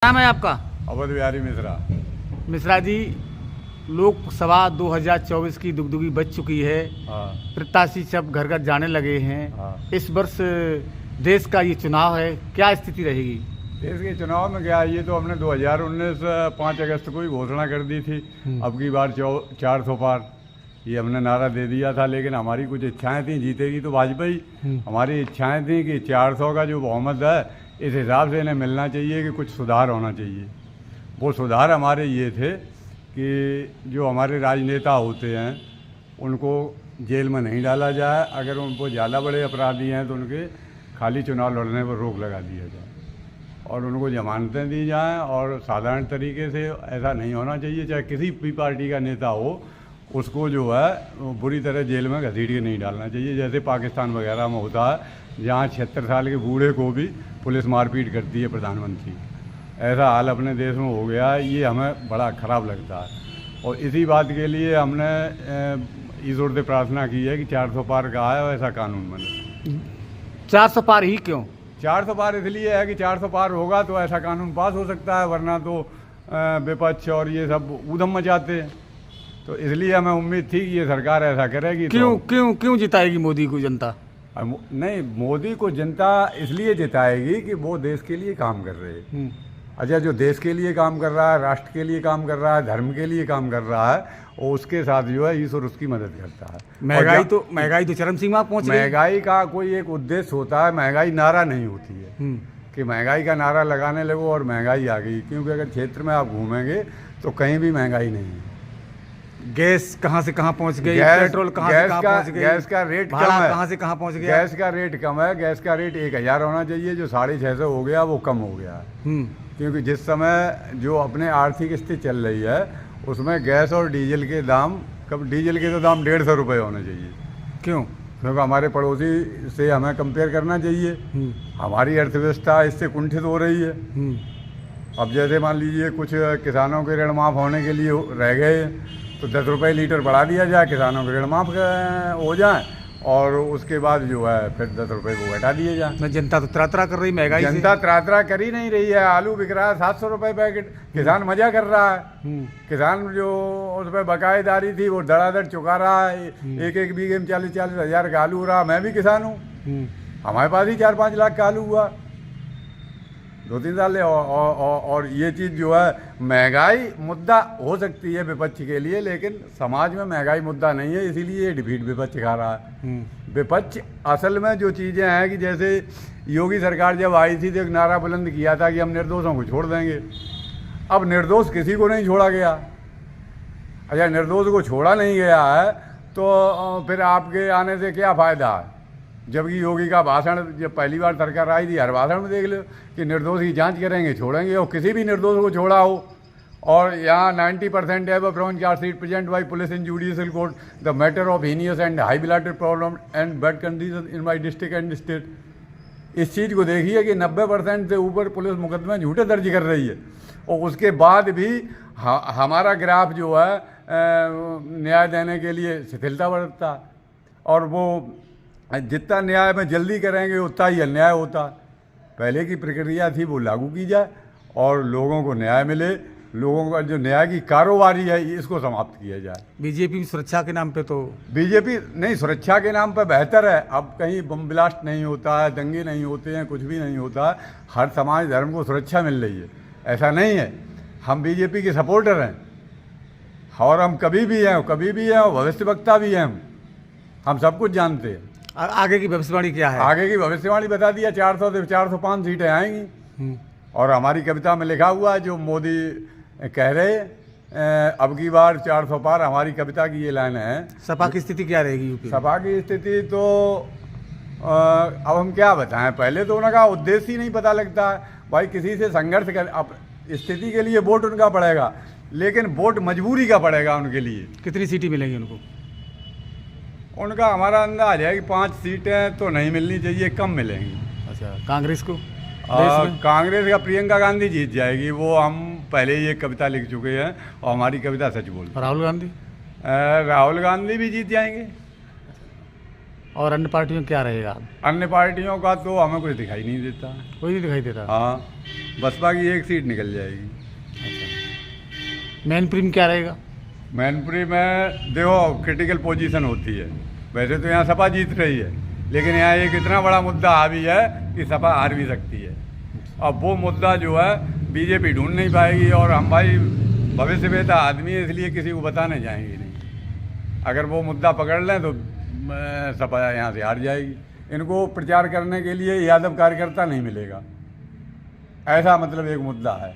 नाम है आपका? अवध बिहारी मिश्रा। मिश्रा जी, लोकसभा 2024 की दुगदुगी बच चुकी है। हाँ प्रत्याशी सब घर घर जाने लगे हैं। हाँ। इस वर्ष देश का ये चुनाव है, क्या स्थिति रहेगी? देश के चुनाव में क्या, ये तो हमने 2019 5 अगस्त को ही घोषणा कर दी थी। अब की बार 400 पार ये हमने नारा दे दिया था, लेकिन हमारी कुछ इच्छाएं थी, जीतेगी तो भाजपा ही। हमारी इच्छाएं थी कि 400 का जो बहुमत है इस हिसाब से इन्हें मिलना चाहिए कि कुछ सुधार होना चाहिए। वो सुधार हमारे ये थे कि जो हमारे राजनेता होते हैं उनको जेल में नहीं डाला जाए, अगर उनको ज़्यादा बड़े अपराधी हैं तो उनके खाली चुनाव लड़ने पर रोक लगा दिया जाए और उनको जमानतें दी जाएं। और साधारण तरीके से ऐसा नहीं होना चाहिए, चाहे किसी भी पार्टी का नेता हो उसको जो है बुरी तरह जेल में घसीट के नहीं डालना चाहिए, जैसे पाकिस्तान वगैरह में होता है जहाँ 76 साल के बूढ़े को भी पुलिस मारपीट करती है प्रधानमंत्री। ऐसा हाल अपने देश में हो गया है, ये हमें बड़ा ख़राब लगता है। और इसी बात के लिए हमने ईश्वर से प्रार्थना की है कि 400 पार का है और ऐसा कानून बने। 400 पार ही क्यों? 400 पार इसलिए है कि 400 पार होगा तो ऐसा कानून पास हो सकता है, वरना तो विपक्ष और ये सब ऊधम मचाते हैं। तो इसलिए हमें उम्मीद थी कि ये सरकार ऐसा करेगी। क्यों क्यों क्यों जिताएगी मोदी को जनता? नहीं, मोदी को जनता इसलिए जिताएगी कि वो देश के लिए काम कर रहे हैं। अच्छा, जो देश के लिए काम कर रहा है, राष्ट्र के लिए काम कर रहा है, धर्म के लिए काम कर रहा है, और उसके साथ जो है ईश्वर उसकी मदद करता है। महंगाई तो चरम सीमा पहुंच गई। महंगाई का कोई एक उद्देश्य होता है, महंगाई नारा नहीं होती है कि महंगाई का नारा लगाने लगो और महंगाई आ गई, क्योंकि अगर क्षेत्र में आप घूमेंगे तो कहीं भी महंगाई नहीं है। गैस कहाँ से कहाँ पहुँच गई, पेट्रोल कहाँ से कहाँ पहुँच गई, गैस का रेट कम है, कहाँ से कहाँ पहुँच गया। गैस का रेट कम है, गैस का रेट 1000 होना चाहिए, जो 650 हो गया वो कम हो गया है। क्योंकि जिस समय जो अपने आर्थिक स्थिति चल रही है उसमें गैस और डीजल के दाम, डीजल के तो दाम 150 रुपये होने चाहिए। क्यों? क्योंकि हमारे पड़ोसी से हमें कंपेयर करना चाहिए। हमारी अर्थव्यवस्था इससे कुंठित हो रही है। अब जैसे मान लीजिए कुछ किसानों के ऋण माफ़ होने के लिए रह गए तो 10 रुपये लीटर बढ़ा दिया जाए, किसानों के ऋण माफ़ हो जाए, और उसके बाद जो है फिर 10 रुपये को घटा दिए जाए। जनता तो त्रात्रा कर रही महंगाई से। जनता त्रात्रा कर ही नहीं रही है। आलू बिक रहा है 700 रुपये पैकेट, किसान मजा कर रहा है। किसान जो उस पर बकायेदारी थी वो धड़ाधड़ चुका रहा है। एक बीघे में 40-40 हज़ार का आलू हो रहा। मैं भी किसान हूँ, हमारे पास ही 4-5 लाख का आलू हुआ 2-3 साल। और ये चीज़ जो है, महंगाई मुद्दा हो सकती है विपक्ष के लिए, लेकिन समाज में महंगाई मुद्दा नहीं है, इसीलिए ये डिफीट विपक्ष खा रहा है। विपक्ष असल में जो चीज़ें हैं कि जैसे योगी सरकार जब आई थी तो एक नारा बुलंद किया था कि हम निर्दोषों को छोड़ देंगे। अब निर्दोष किसी को नहीं छोड़ा गया। अच्छा, निर्दोष को छोड़ा नहीं गया है तो फिर आपके आने से क्या फ़ायदा है? जबकि योगी का भाषण जब पहली बार सरकार आई थी, हर भाषण में देख लो कि निर्दोष की जांच करेंगे, छोड़ेंगे, और किसी भी निर्दोष को छोड़ा हो। और यहाँ 90% above from chargesheet present by police in judicial court the matter of heinous and high blood problem and bed condition in my district and state. इस चीज़ को देखिए कि 90% से ऊपर पुलिस मुकदमे झूठे दर्ज कर रही है, और उसके बाद भी हमारा ग्राफ जो है न्याय देने के लिए शिथिलता बरतता, और वो जितना न्याय में जल्दी करेंगे उतना ही अन्याय होता। पहले की प्रक्रिया थी वो लागू की जाए और लोगों को न्याय मिले, लोगों का जो न्याय की कारोबारी है इसको समाप्त किया जाए। बीजेपी सुरक्षा के नाम पे तो बीजेपी नहीं, सुरक्षा के नाम पे बेहतर है। अब कहीं बम ब्लास्ट नहीं होता है, दंगे नहीं होते हैं, कुछ भी नहीं होता है। हर समाज धर्म को सुरक्षा मिल रही है, ऐसा नहीं है। हम बीजेपी के सपोर्टर हैं और हम कभी भी हैं और भविष्यवक्ता भी हैं। हम सब कुछ जानते हैं। आगे की भविष्यवाणी क्या है? आगे की भविष्यवाणी बता दिया, 400 से 405 सीटें आएंगी। और हमारी कविता में लिखा हुआ है, जो मोदी कह रहे अब की बार 400 पार, हमारी कविता की ये लाइन है। सपा की स्थिति क्या रहेगी यूपी? सपा की स्थिति तो अब हम क्या बताएं, पहले तो उनका उद्देश्य ही नहीं पता लगता है। भाई किसी से संघर्ष कर, अब स्थिति के लिए वोट उनका पड़ेगा, लेकिन वोट मजबूरी का पड़ेगा उनके लिए। कितनी सीटें मिलेंगी उनको? उनका हमारा अंदाज है कि 5 सीटें तो नहीं मिलनी चाहिए, कम मिलेंगी। अच्छा, कांग्रेस को? कांग्रेस का प्रियंका गांधी जीत जाएगी, वो हम पहले ये कविता लिख चुके हैं और हमारी कविता सच बोल। राहुल गांधी? राहुल गांधी भी जीत जाएंगे। और अन्य पार्टियों में क्या रहेगा? अन्य पार्टियों का तो हमें कुछ दिखाई नहीं देता। कोई नहीं दिखाई देता। हाँ, बसपा की एक सीट निकल जाएगी। अच्छा, मैनपुरी में क्या रहेगा? मैनपुरी में देखो क्रिटिकल पोजीशन होती है। वैसे तो यहाँ सपा जीत रही है, लेकिन यहाँ एक इतना बड़ा मुद्दा हावी है कि सपा हार भी सकती है। अब वो मुद्दा जो है बीजेपी ढूंढ नहीं पाएगी, और हम भाई भविष्य वेता आदमी है, इसलिए किसी को बताने जाएंगे नहीं। अगर वो मुद्दा पकड़ लें तो सपा यहाँ से हार जाएगी। इनको प्रचार करने के लिए यादव कार्यकर्ता नहीं मिलेगा, ऐसा मतलब एक मुद्दा है।